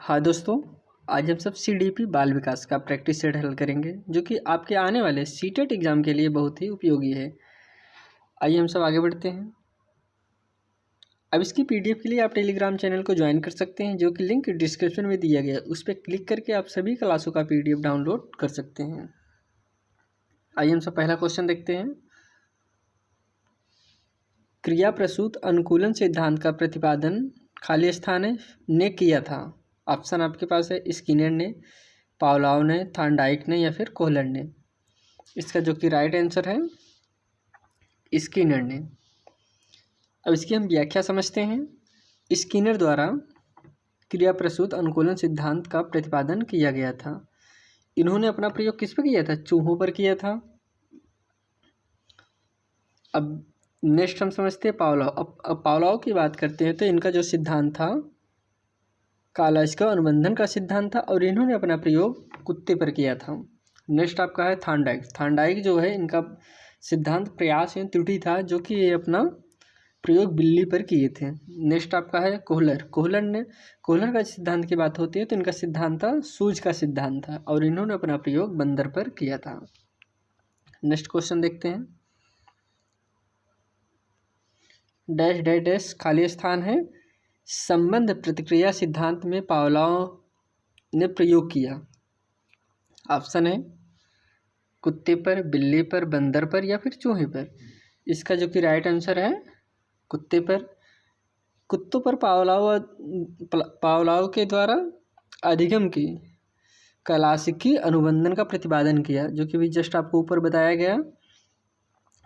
हाँ दोस्तों, आज हम सब सीडीपी बाल विकास का प्रैक्टिस सेट हल करेंगे जो कि आपके आने वाले सीटेट एग्ज़ाम के लिए बहुत ही उपयोगी है। आइए हम सब आगे बढ़ते हैं। अब इसकी पीडीएफ के लिए आप टेलीग्राम चैनल को ज्वाइन कर सकते हैं जो कि लिंक डिस्क्रिप्शन में दिया गया है। उस पर क्लिक करके आप सभी क्लासों का पीडीएफ डाउनलोड कर सकते हैं। आइए हम सब पहला क्वेश्चन देखते हैं। क्रिया प्रसूत अनुकूलन सिद्धांत का प्रतिपादन खाली स्थान ने किया था। ऑप्शन आपके पास है स्किनर ने, पावलोव ने, थॉर्नडाइक ने या फिर कोहलर ने। इसका जो कि राइट आंसर है स्किनर ने। अब इसकी हम व्याख्या समझते हैं। स्किनर द्वारा क्रिया प्रसूत अनुकूलन सिद्धांत का प्रतिपादन किया गया था। इन्होंने अपना प्रयोग किस पर किया था? चूहों पर किया था। अब नेक्स्ट हम समझते हैं पावलोव। अब पावलोव की बात करते हैं तो इनका जो सिद्धांत था कालास्का अनुबंधन का सिद्धांत था और इन्होंने अपना प्रयोग कुत्ते पर किया था। नेक्स्ट आपका है थॉर्नडाइक। थॉर्नडाइक जो है इनका सिद्धांत प्रयास एवं त्रुटि था जो कि ये अपना प्रयोग बिल्ली पर किए थे। नेक्स्ट आपका है कोहलर। कोहलर का सिद्धांत की बात होती है तो इनका सिद्धांत था सूज का सिद्धांत था और इन्होंने अपना प्रयोग बंदर पर किया था। नेक्स्ट क्वेश्चन देखते हैं। डैश डैश डैश खाली स्थान है संबंध प्रतिक्रिया सिद्धांत में पावलोव ने प्रयोग किया। ऑप्शन है कुत्ते पर, बिल्ली पर, बंदर पर या फिर चूहे पर। इसका जो कि राइट आंसर है कुत्ते पर। कुत्तों पर पावलोव के द्वारा अधिगम की क्लासिकी अनुबंधन का प्रतिपादन किया जो कि भी जस्ट आपको ऊपर बताया गया,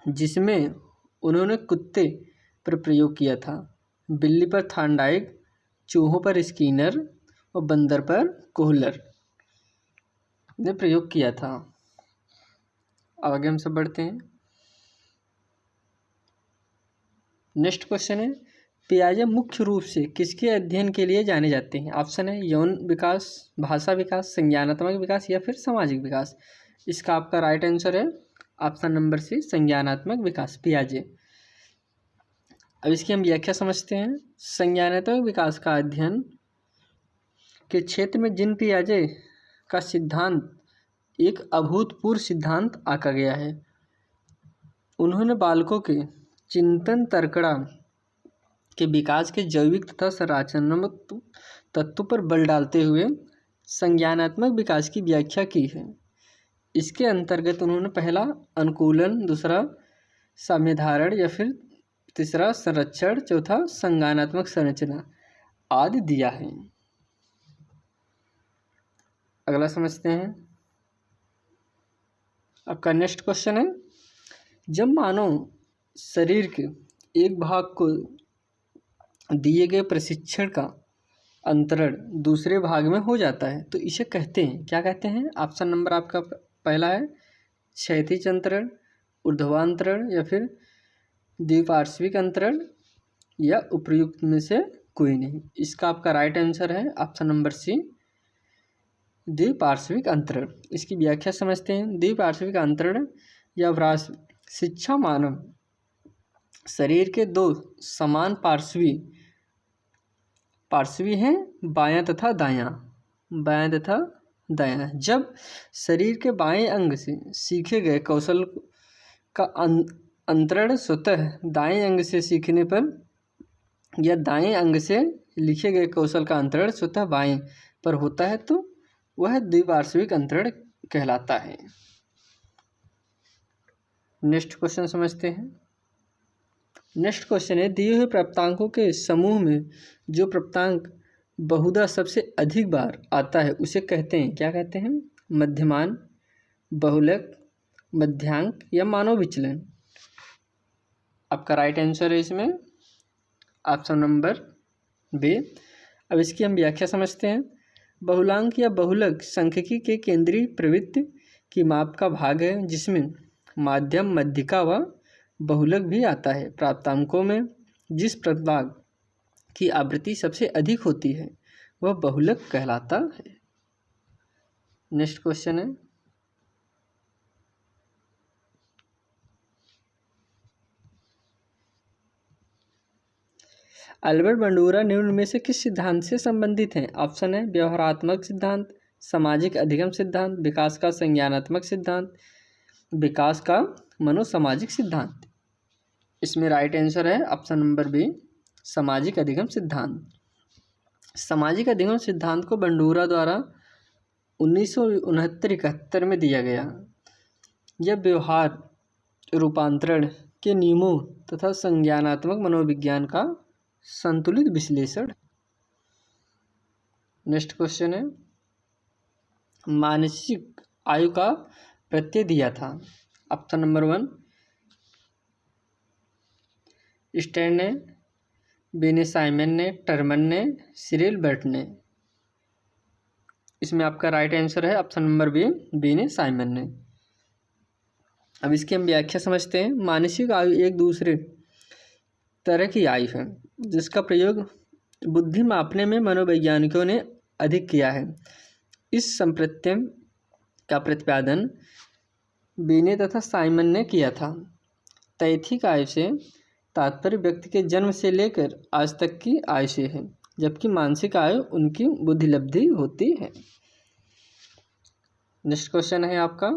जिसमें उन्होंने कुत्ते पर प्रयोग किया था, बिल्ली पर थॉर्नडाइक, चूहों पर स्किनर और बंदर पर कोहलर ने प्रयोग किया था। अब आगे हम सब बढ़ते हैं। नेक्स्ट क्वेश्चन है पियाजे मुख्य रूप से किसके अध्ययन के लिए जाने जाते हैं? ऑप्शन है यौन विकास, भाषा विकास, संज्ञानात्मक विकास या फिर सामाजिक विकास। इसका आपका राइट आंसर है ऑप्शन नंबर सी संज्ञानात्मक विकास, पियाजे। अब इसकी हम व्याख्या समझते हैं। संज्ञानात्मक विकास का अध्ययन के क्षेत्र में जीन पियाजे का सिद्धांत एक अभूतपूर्व सिद्धांत आका गया है। उन्होंने बालकों के चिंतन तर्कड़ा के विकास के जैविक तथा संरचनात्मक तत्वों पर बल डालते हुए संज्ञानात्मक विकास की व्याख्या की है। इसके अंतर्गत उन्होंने पहला अनुकूलन, दूसरा साम्यधारण या फिर तीसरा संरक्षण, चौथा संज्ञानात्मक संरचना आदि दिया है। अगला समझते हैं। आपका नेक्स्ट क्वेश्चन है जब मानव शरीर के एक भाग को दिए गए प्रशिक्षण का अंतरण दूसरे भाग में हो जाता है तो इसे कहते हैं, क्या कहते हैं? ऑप्शन नंबर आपका पहला है क्षैतिज अंतरण, ऊर्ध्वांतरण या फिर द्विपार्श्विक अंतरण या उपर्युक्त में से कोई नहीं। इसका आपका राइट आंसर है ऑप्शन नंबर सी द्विपार्श्विक अंतरण। इसकी व्याख्या समझते हैं। द्विपार्श्विक अंतरण या व्रास शिक्षा मानव शरीर के दो समान पार्श्वी हैं, बायां तथा दायां। जब शरीर के बाएं अंग से सीखे गए कौशल का अंतरण स्वतः दाएं अंग से सीखने पर या दाएं अंग से लिखे गए कौशल का अंतरण स्वतः बाएं पर होता है तो वह द्विपार्श्विक अंतरण कहलाता है। नेक्स्ट क्वेश्चन समझते हैं। नेक्स्ट क्वेश्चन है दिए हुए प्राप्तांकों के समूह में जो प्राप्तांक बहुधा सबसे अधिक बार आता है उसे कहते हैं, क्या कहते हैं? मध्यमान, बहुलक, मध्यांक या मानव विचलन। आपका राइट आंसर है इसमें ऑप्शन नंबर बी। अब इसकी हम व्याख्या समझते हैं। बहुलांक या बहुलक सांख्यिकी के केंद्रीय प्रवृत्ति की माप का भाग है जिसमें माध्यम, मध्यिका व बहुलक भी आता है। प्राप्तांकों में जिस प्राप्तांक की आवृत्ति सबसे अधिक होती है वह बहुलक कहलाता है। नेक्स्ट क्वेश्चन है अल्बर्ट बंडूरा निम्न में से किस सिद्धांत से संबंधित हैं? ऑप्शन है व्यवहारात्मक सिद्धांत, सामाजिक अधिगम सिद्धांत, विकास का संज्ञानात्मक सिद्धांत, विकास का मनोसामाजिक सिद्धांत। इसमें राइट आंसर है ऑप्शन नंबर बी, सामाजिक अधिगम सिद्धांत। सामाजिक अधिगम सिद्धांत को बंडूरा द्वारा 1969-71 में दिया गया। यह व्यवहार रूपांतरण के नियमों तथा संज्ञानात्मक मनोविज्ञान का संतुलित विश्लेषण। नेक्स्ट क्वेश्चन है, मानसिक आयु का प्रत्यय दिया था। ऑप्शन नंबर 1 स्टैन ने, बेने साइमन ने, टर्मन ने, सिरिल बर्ट ने। इसमें आपका राइट आंसर है ऑप्शन नंबर बी, बेने साइमन ने। अब इसकी हम व्याख्या समझते हैं। मानसिक आयु एक दूसरे तरह की आयु है जिसका प्रयोग बुद्धि मापने में मनोवैज्ञानिकों ने अधिक किया है। इस संप्रत्यय का प्रतिपादन बेने तथा साइमन ने किया था। तैथिक आयु से तात्पर्य व्यक्ति के जन्म से लेकर आज तक की आयु से है, जबकि मानसिक आयु उनकी बुद्धिलब्धि होती है। नेक्स्ट क्वेश्चन है आपका,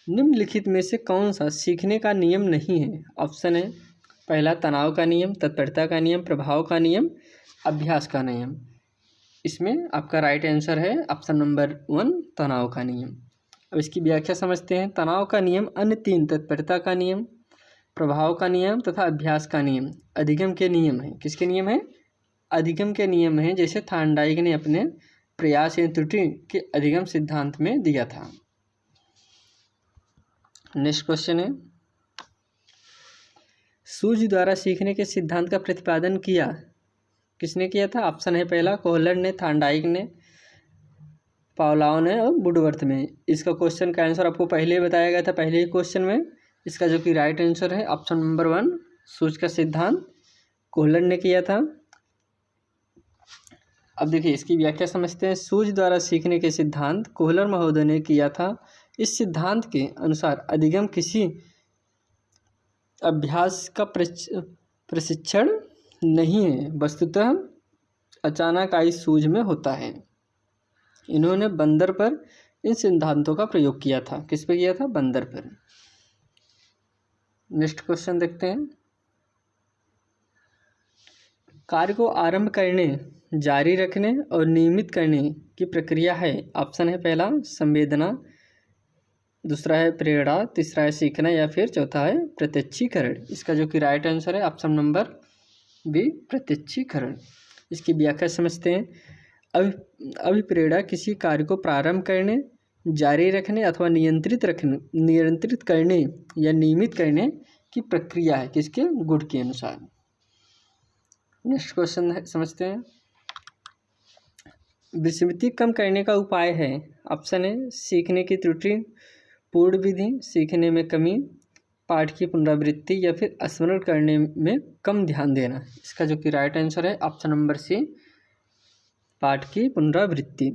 निम्नलिखित में से कौन सा सीखने का नियम नहीं है? ऑप्शन है पहला तनाव का नियम, तत्परता का नियम, प्रभाव का नियम, अभ्यास का नियम। इसमें आपका राइट आंसर है ऑप्शन नंबर 1, तनाव का नियम। अब इसकी व्याख्या समझते हैं। तनाव का नियम अन्य 3 तत्परता का नियम, प्रभाव का नियम तथा अभ्यास का नियम अधिगम के नियम है। किसके नियम है? अधिगम के नियम है, जैसे थार्नडाइक ने अपने प्रयास एवं त्रुटि के अधिगम सिद्धांत में दिया था। नेक्स्ट क्वेश्चन है, सूझ द्वारा सीखने के सिद्धांत का प्रतिपादन किया किसने किया था? ऑप्शन है पहला कोहलर ने, थार्नडाइक ने, पावलोव ने और वुडवर्थ में। इसका क्वेश्चन का आंसर आपको पहले ही बताया गया था, पहले ही क्वेश्चन में। इसका जो कि राइट आंसर है ऑप्शन नंबर 1, सूझ का सिद्धांत कोहलर ने किया था। अब देखिए इसकी व्याख्या समझते हैं। सूझ द्वारा सीखने के सिद्धांत कोहलर महोदय ने किया था। इस सिद्धांत के अनुसार अधिगम किसी अभ्यास का प्रशिक्षण नहीं है, वस्तुतः अचानक आई सूझ में होता है। इन्होंने बंदर पर इन सिद्धांतों का प्रयोग किया था। किस पे किया था? बंदर पर। नेक्स्ट क्वेश्चन देखते हैं। कार्य को आरंभ करने, जारी रखने और नियमित करने की प्रक्रिया है। ऑप्शन है पहला संवेदना, दूसरा है प्रेरणा, तीसरा है सीखना या फिर चौथा है प्रत्यक्षीकरण। इसका जो कि राइट आंसर है ऑप्शन नंबर बी, प्रत्यक्षीकरण। इसकी व्याख्या समझते हैं। अभिप्रेरणा किसी कार्य को प्रारंभ करने, जारी रखने अथवा नियंत्रित करने या नियमित करने की प्रक्रिया है। किसके? गुण के अनुसार। नेक्स्ट क्वेश्चन समझते हैं। विस्मृति कम करने का उपाय है। ऑप्शन है सीखने की त्रुटि, पूर्ण विधि, सीखने में कमी, पाठ की पुनरावृत्ति या फिर स्मरण करने में कम ध्यान देना। इसका जो कि राइट आंसर है ऑप्शन नंबर सी, पाठ की पुनरावृत्ति।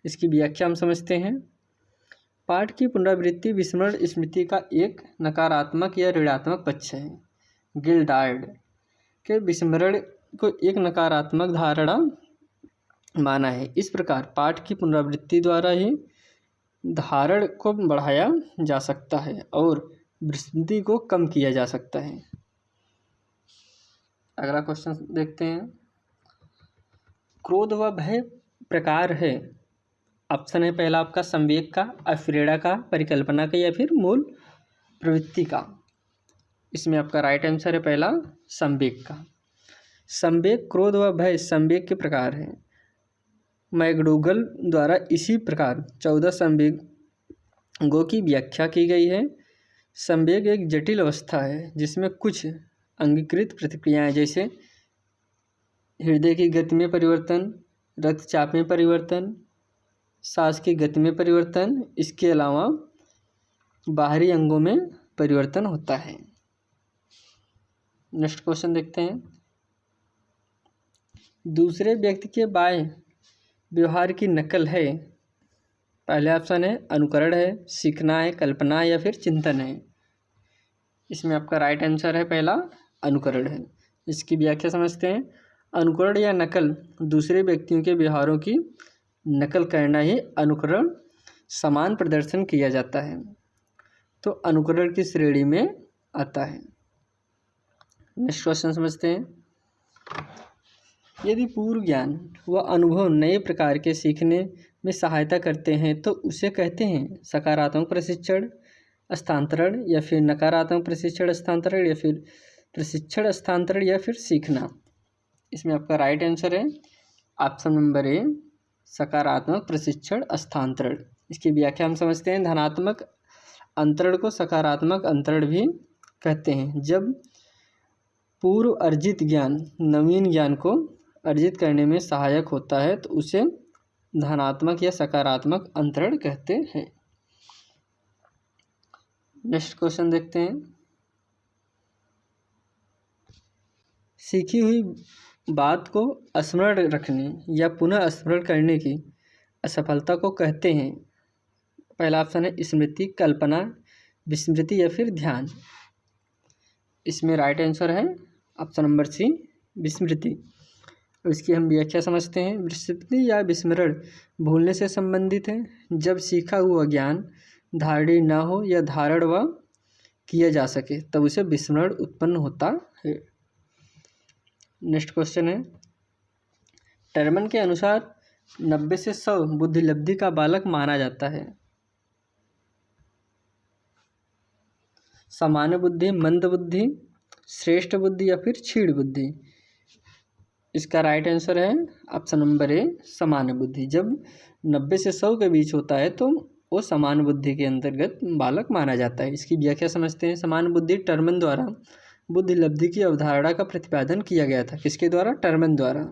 इसकी व्याख्या हम समझते हैं। पाठ की पुनरावृत्ति विस्मरण स्मृति का एक नकारात्मक या ऋणात्मक पक्ष है। गिल्डार्ड के विस्मरण को एक नकारात्मक धारणा माना है। इस प्रकार पाठ की पुनरावृत्ति द्वारा ही धारण को बढ़ाया जा सकता है और विस्मृति को कम किया जा सकता है। अगला क्वेश्चन देखते हैं। क्रोध व भय प्रकार है। ऑप्शन है पहला आपका संवेग का, अप्रेरणा का, परिकल्पना का या फिर मूल प्रवृत्ति का। इसमें आपका राइट आंसर है पहला संवेग का। संवेग, क्रोध व भय संवेग के प्रकार हैं। मैकडूगल द्वारा इसी प्रकार 14 संवेगों की व्याख्या की गई है। संवेग एक जटिल अवस्था है जिसमें कुछ अंगीकृत प्रतिक्रियाएं जैसे हृदय की गति में परिवर्तन, रक्तचाप में परिवर्तन, सांस की गति में परिवर्तन, इसके अलावा बाहरी अंगों में परिवर्तन होता है। नेक्स्ट क्वेश्चन देखते हैं। दूसरे व्यक्ति के बाएं व्यवहार की नकल है। पहले ऑप्शन है अनुकरण है, सीखना है, कल्पना है या फिर चिंतन है। इसमें आपका राइट आंसर है पहला अनुकरण है। इसकी व्याख्या समझते हैं। अनुकरण या नकल दूसरे व्यक्तियों के व्यवहारों की नकल करना ही अनुकरण समान प्रदर्शन किया जाता है, तो अनुकरण की श्रेणी में आता है। नेक्स्ट क्वेश्चन समझते हैं। यदि पूर्व ज्ञान व अनुभव नए प्रकार के सीखने में सहायता करते हैं तो उसे कहते हैं सकारात्मक प्रशिक्षण स्थानांतरण, या फिर नकारात्मक प्रशिक्षण स्थानांतरण, या फिर प्रशिक्षण स्थानांतरण, या फिर सीखना। इसमें आपका राइट आंसर है ऑप्शन नंबर ए, सकारात्मक प्रशिक्षण स्थानांतरण। इसकी व्याख्या हम समझते हैं। धनात्मक अंतरण को सकारात्मक अंतरण भी कहते हैं। जब पूर्व अर्जित ज्ञान नवीन ज्ञान को अर्जित करने में सहायक होता है तो उसे धनात्मक या सकारात्मक अंतरण कहते हैं। नेक्स्ट क्वेश्चन देखते हैं। सीखी हुई बात को स्मरण रखने या पुनः स्मरण करने की असफलता को कहते हैं। पहला ऑप्शन है स्मृति, कल्पना, विस्मृति, या फिर ध्यान। इसमें राइट आंसर है ऑप्शन नंबर सी, विस्मृति। इसकी हम व्याख्या समझते हैं। विस्मृति या विस्मरण भूलने से संबंधित है। जब सीखा हुआ ज्ञान धारणीय न हो या धारण व किया जा सके तब उसे विस्मरण उत्पन्न होता है। नेक्स्ट क्वेश्चन है। टर्मन के अनुसार 90 से 100 बुद्धिलब्धि का बालक माना जाता है। सामान्य बुद्धि, मंद बुद्धि, श्रेष्ठ बुद्धि, या फिर क्षीण बुद्धि। इसका राइट आंसर है ऑप्शन नंबर ए, सामान्य बुद्धि। जब 90 से 100 के बीच होता है तो वो सामान्य बुद्धि के अंतर्गत बालक माना जाता है। इसकी व्याख्या समझते हैं। सामान्य बुद्धि टर्मन द्वारा बुद्धिलब्धि की अवधारणा का प्रतिपादन किया गया था। किसके द्वारा? टर्मन द्वारा,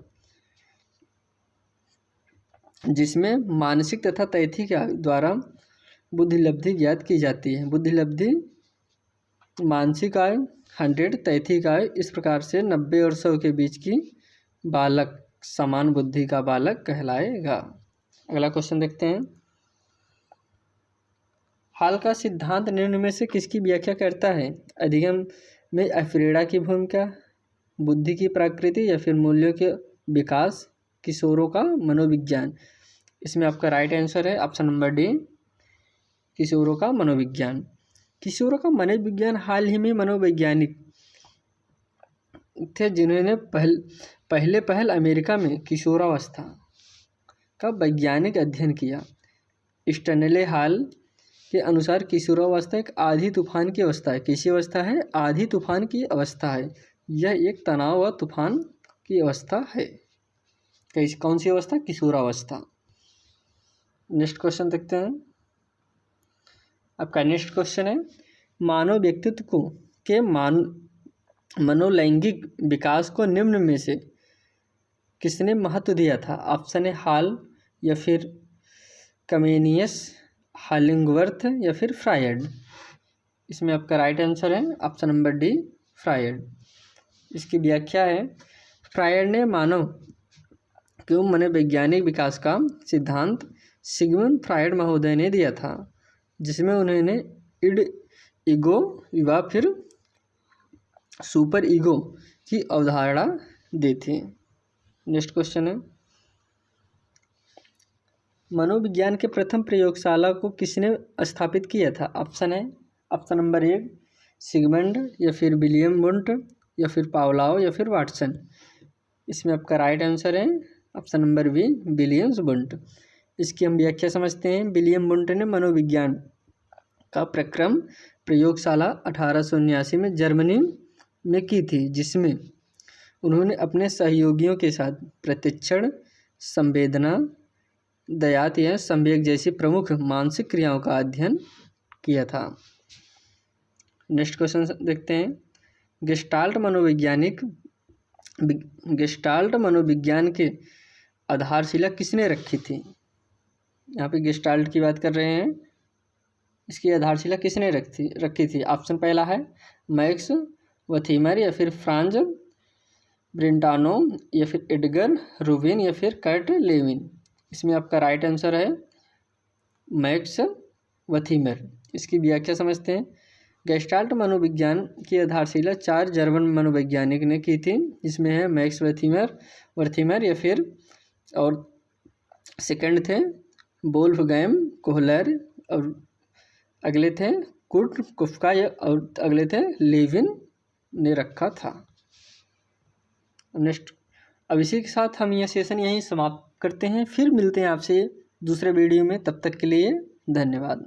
जिसमें मानसिक तथा तैथिक द्वारा बुद्धिलब्धि ज्ञात की जाती है। बुद्धिलब्धि मानसिक आय 100, तैथिक आय, इस प्रकार से 90 और 100 के बीच की बालक समान बुद्धि का बालक कहलाएगा। अगला क्वेश्चन देखते हैं। हाल का सिद्धांत निम्न में से किसकी व्याख्या करता है? अधिगम में अफ्रीडा की भूमिका, बुद्धि की प्रकृति, या फिर मूल्यों के विकास, किशोरों का मनोविज्ञान। इसमें आपका राइट आंसर है ऑप्शन नंबर डी, किशोरों का मनोविज्ञान। किशोरों का मनोविज्ञान हाल ही में मनोवैज्ञानिक थे जिन्होंने पहल अमेरिका में किशोरावस्था का वैज्ञानिक अध्ययन किया। स्टैनले हॉल के अनुसार किशोरावस्था एक आधी तूफान की अवस्था है। किसी अवस्था है? आधी तूफान की अवस्था है। यह एक तनाव व तूफान की अवस्था है। कौन सी अवस्था? किशोरावस्था। नेक्स्ट क्वेश्चन देखते हैं। आपका नेक्स्ट क्वेश्चन है, मानव व्यक्तित्व को के मनोलैंगिक विकास को निम्न में से किसने महत्व दिया था? ऑप्शन है हॉल, या फिर कमेनियस, हॉलिंगवर्थ, या फिर फ्रायड। इसमें आपका राइट आंसर है ऑप्शन नंबर डी, फ्रायड। इसकी व्याख्या है, फ्रायड ने मानव के मनोवैज्ञानिक विकास का सिद्धांत सिगमंड फ्रायड महोदय ने दिया था, जिसमें उन्होंने इड, ईगो व फिर सुपर ईगो की अवधारणा दी थी। नेक्स्ट क्वेश्चन है, मनोविज्ञान के प्रथम प्रयोगशाला को किसने स्थापित किया था? ऑप्शन है ऑप्शन नंबर ए, सिगमंड, या फिर विलियम वुंट, या फिर पावलाव, या फिर वाटसन। इसमें आपका राइट आंसर है option number B, Williams Wundt. इसकी हम व्याख्या समझते हैं। विलियम वुंट ने मनोविज्ञान का प्रक्रम प्रयोगशाला 1879 में जर्मनी में की थी, जिसमें उन्होंने अपने सहयोगियों के साथ प्रतिक्षण, संवेदना, दयात या संवेग जैसी प्रमुख मानसिक क्रियाओं का अध्ययन किया था। नेक्स्ट क्वेश्चन देखते हैं। गेस्टाल्ट मनोविज्ञान के आधारशिला किसने रखी थी? यहाँ पे गेस्टाल्ट की बात कर रहे हैं। इसकी आधारशिला किसने रखी थी? ऑप्शन पहला है मैक्स वथीमर, या फिर फ्रांज ब्रेंटानो, या फिर एडगर रूबिन, या फिर कर्ट लेविन। इसमें आपका राइट आंसर है मैक्स वथीमर। इसकी व्याख्या समझते हैं। गेस्टाल्ट मनोविज्ञान की आधारशिला 4 जर्मन मनोवैज्ञानिक ने की थी, जिसमें है मैक्स वर्थिमर या फिर, और सेकंड थे वोल्फगैंग कोहलर, और अगले थे कुर्ट कुफका, और अगले थे लेविन ने रखा था। नेक्स्ट, अब इसी के साथ हम यह सेशन यहीं समाप्त करते हैं, फिर मिलते हैं आपसे दूसरे वीडियो में। तब तक के लिए धन्यवाद।